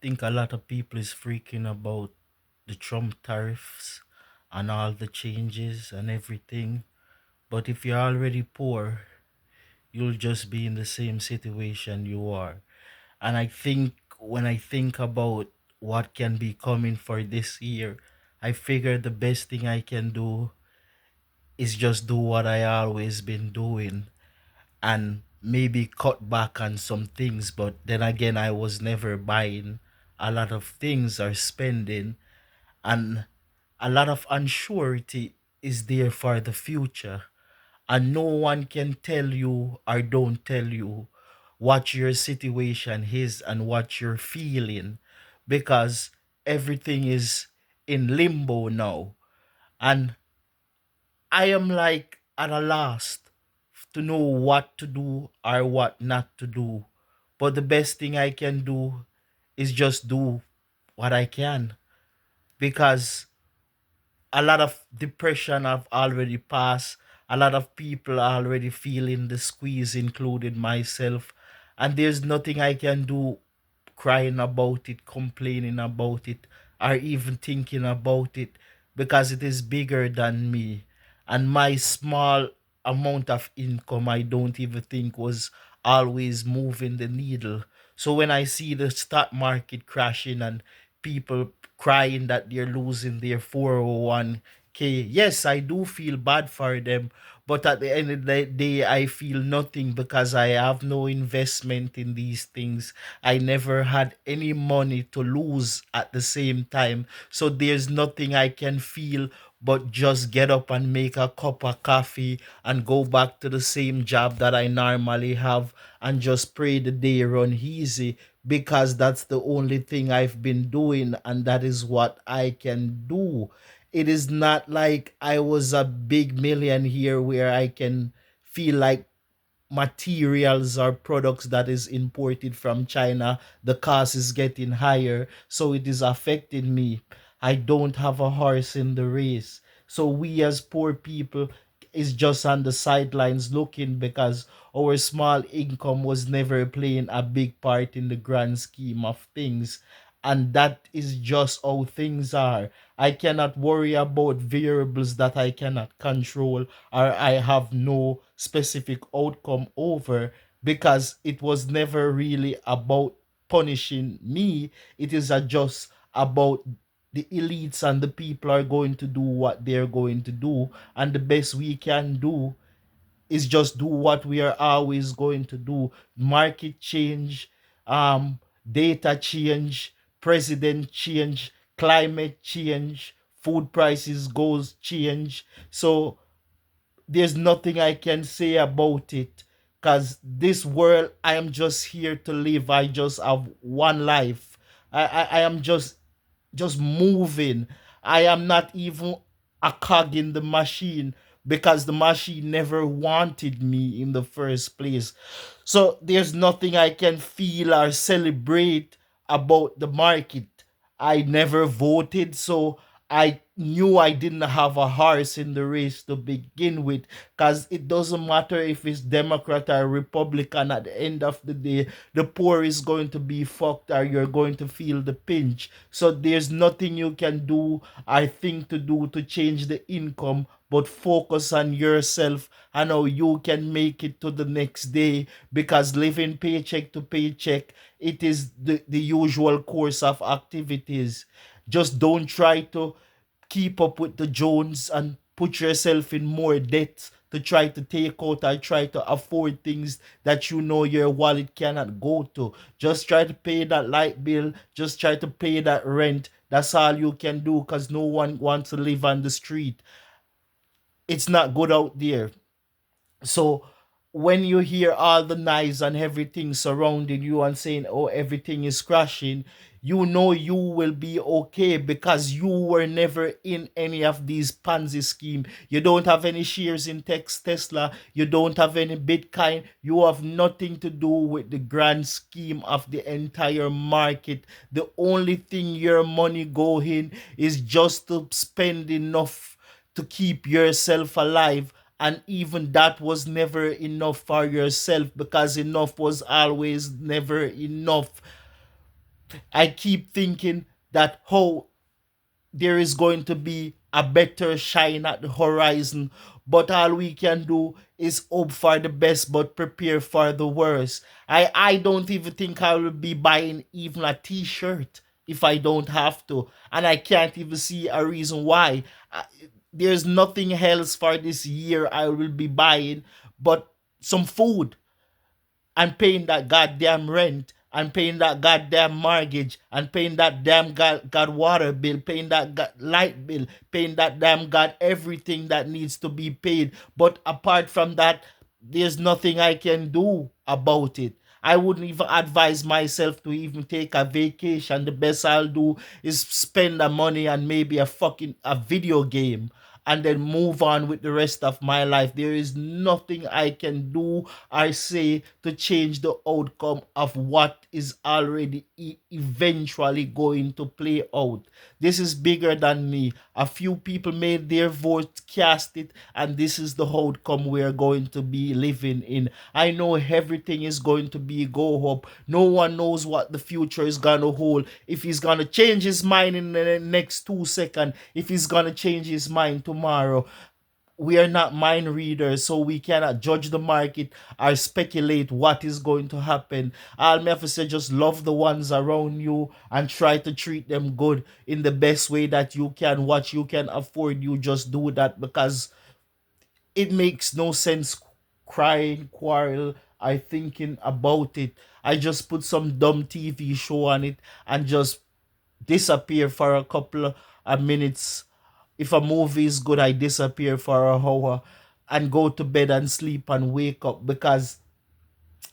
think a lot of people is freaking about the Trump tariffs and all the changes and everything. But if you're already poor, you'll just be in the same situation you are. And I think when I think about what can be coming for this year, I figure the best thing I can do is just do what I always been doing and maybe cut back on some things. But then again, I was never buying a lot of things or spending, and a lot of unsurety is there for the future. And no one can tell you or don't tell you what your situation is and what you're feeling, because everything is in limbo now. And I am like at a loss to know what to do or what not to do. But the best thing I can do is just do what I can, because a lot of depression have already passed. A lot of people are already feeling the squeeze, including myself. And there's nothing I can do crying about it, complaining about it, or even thinking about it, because it is bigger than me. And my small amount of income, I don't even think was always moving the needle. So when I see the stock market crashing and people crying that they're losing their 401k, yes, I do feel bad for them. But at the end of the day, I feel nothing because I have no investment in these things. I never had any money to lose at the same time. So there's nothing I can feel but just get up and make a cup of coffee and go back to the same job that I normally have and just pray the day run easy, because that's the only thing I've been doing and that is what I can do. It is not like I was a big million here where I can feel like materials or products that is imported from China, the cost is getting higher, so it is affecting me. I don't have a horse in the race. So we as poor people is just on the sidelines looking, because our small income was never playing a big part in the grand scheme of things. And that is just how things are. I cannot worry about variables that I cannot control or I have no specific outcome over, because it was never really about punishing me. It is just about the elites and the people are going to do what they're going to do. And the best we can do is just do what we are always going to do. Market change, data change, president change, climate change, food prices goes change. So there's nothing I can say about it, because this world, I am just here to live. I just have one life. I am just moving. I am not even a cog in the machine, because the machine never wanted me in the first place. So there's nothing I can feel or celebrate about the market. I never voted, so I knew I didn't have a horse in the race to begin with, because it doesn't matter if it's Democrat or Republican. At the end of the day, the poor is going to be fucked or you're going to feel the pinch. So there's nothing you can do or think to do to change the income, but focus on yourself and how you can make it to the next day, because living paycheck to paycheck, it is the usual course of activities. Just don't try to keep up with the Jones and put yourself in more debt to try to take out or try to afford things that you know your wallet cannot go to. Just try to pay that light bill, just try to pay that rent. That's all you can do, because no one wants to live on the street. It's not good out there. So when you hear all the knives and everything surrounding you and saying, oh, everything is crashing, you know you will be okay, because you were never in any of these Ponzi scheme. You don't have any shares in Tesla. You don't have any Bitcoin. You have nothing to do with the grand scheme of the entire market. The only thing your money go in is just to spend enough to keep yourself alive, and even that was never enough for yourself, because enough was always never enough. I keep thinking that how there is going to be a better shine at the horizon, but all we can do is hope for the best but prepare for the worst. I don't even think I will be buying even a t-shirt if I don't have to, and I can't even see a reason why. I, there's nothing else for this year I will be buying but some food and paying that goddamn rent and paying that goddamn mortgage and paying that damn god water bill, paying that god light bill, paying that damn god everything that needs to be paid. But apart from that, there's nothing I can do about it. I wouldn't even advise myself to even take a vacation. The best I'll do is spend the money on maybe a video game and then move on with the rest of my life. There is nothing I can do or say to change the outcome of what is already eventually going to play out. This is bigger than me. A few people made their vote, cast it, and this is the outcome we're going to be living in. I know everything is going to be go up. No one knows what the future is gonna hold. If he's gonna change his mind in the next 2 seconds, if he's gonna change his mind tomorrow. We are not mind readers, so we cannot judge the market or speculate what is going to happen. All me have to say, just love the ones around you and try to treat them good in the best way that you can. What you can afford, you just do that, because it makes no sense crying, quarrel, I thinking about it. I just put some dumb TV show on it and just disappear for a couple of minutes. If a movie is good, I disappear for an hour and go to bed and sleep and wake up, because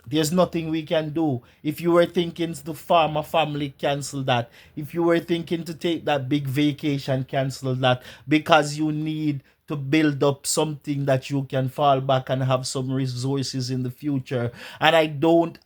there's nothing we can do. If you were thinking to farm a family, cancel that. If you were thinking to take that big vacation, cancel that, because you need to build up something that you can fall back and have some resources in the future. And I don't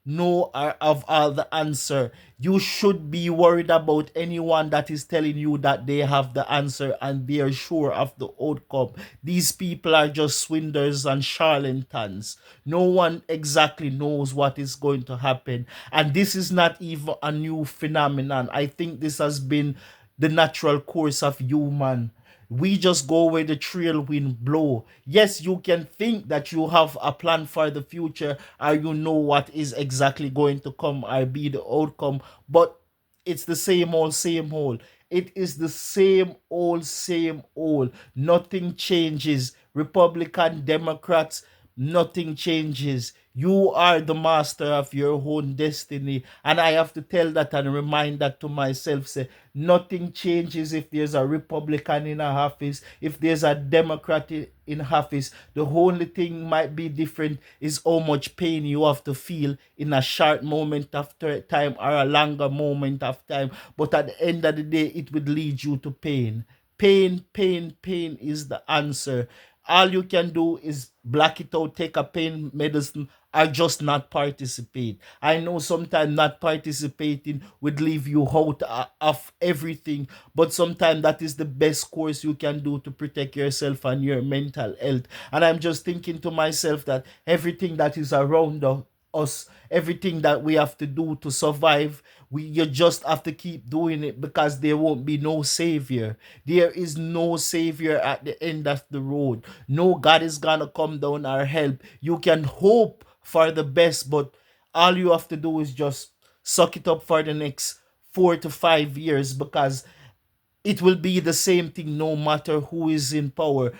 know of all the answer. You should be worried about anyone that is telling you that they have the answer and they are sure of the outcome. These people are just swindlers and charlatans. No one exactly knows what is going to happen. And this is not even a new phenomenon. I think this has been the natural course of human. We just go where the trail wind blow. Yes, you can think that you have a plan for the future or you know what is exactly going to come or be the outcome, but it's the same old, same old. It is the same old, same old. Nothing changes. Republican, Democrats, nothing changes. You are the master of your own destiny. And I have to tell that and remind that to myself. Say, nothing changes if there's a Republican in a office, if there's a Democrat in office. The only thing might be different is how much pain you have to feel in a short moment of time or a longer moment of time. But at the end of the day, it would lead you to pain. Pain, pain, pain is the answer. All you can do is black it out, take a pain medicine, or just not participate. I know sometimes not participating would leave you out of everything, but sometimes that is the best course you can do to protect yourself and your mental health. And I'm just thinking to myself that everything that is around us, everything that we have to do to survive, you just have to keep doing it, because there won't be no savior. There is no savior at the end of the road. No God is gonna come down or help. You can hope for the best, but all you have to do is just suck it up for the next 4 to 5 years, because it will be the same thing no matter who is in power.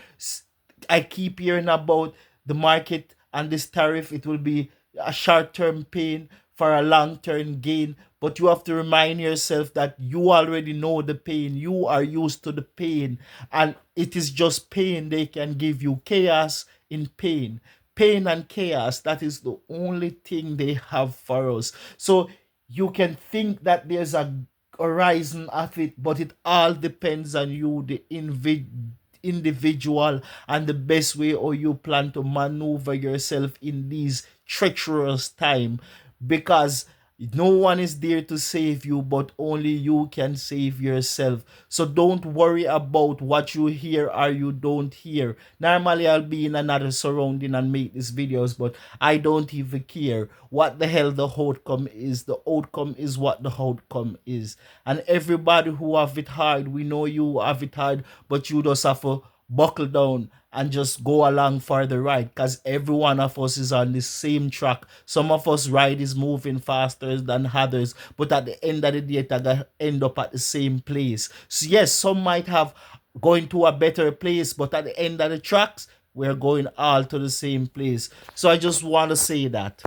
I keep hearing about the market and this tariff. It will be a short term pain for a long term gain. But you have to remind yourself that you already know the pain. You are used to the pain. And it is just pain they can give you. Chaos in pain. Pain and chaos. That is the only thing they have for us. So you can think that there's a horizon of it, but it all depends on you, the individual, and the best way or you plan to maneuver yourself in these treacherous time. Because No one is there to save you, but only you can save yourself. So don't worry about what you hear or you don't hear. Normally, I'll be in another surrounding and make these videos, but I don't even care what the hell the outcome is. The outcome is what the outcome is. And everybody who have it hard, we know you have it hard, but you just have to buckle down and just go along for the ride, because every one of us is on the same track. Some of us ride is moving faster than others, but at the end of the day, it gonna end up at the same place. So yes, some might have going to a better place, but at the end of the tracks, we're going all to the same place. So I just want to say that.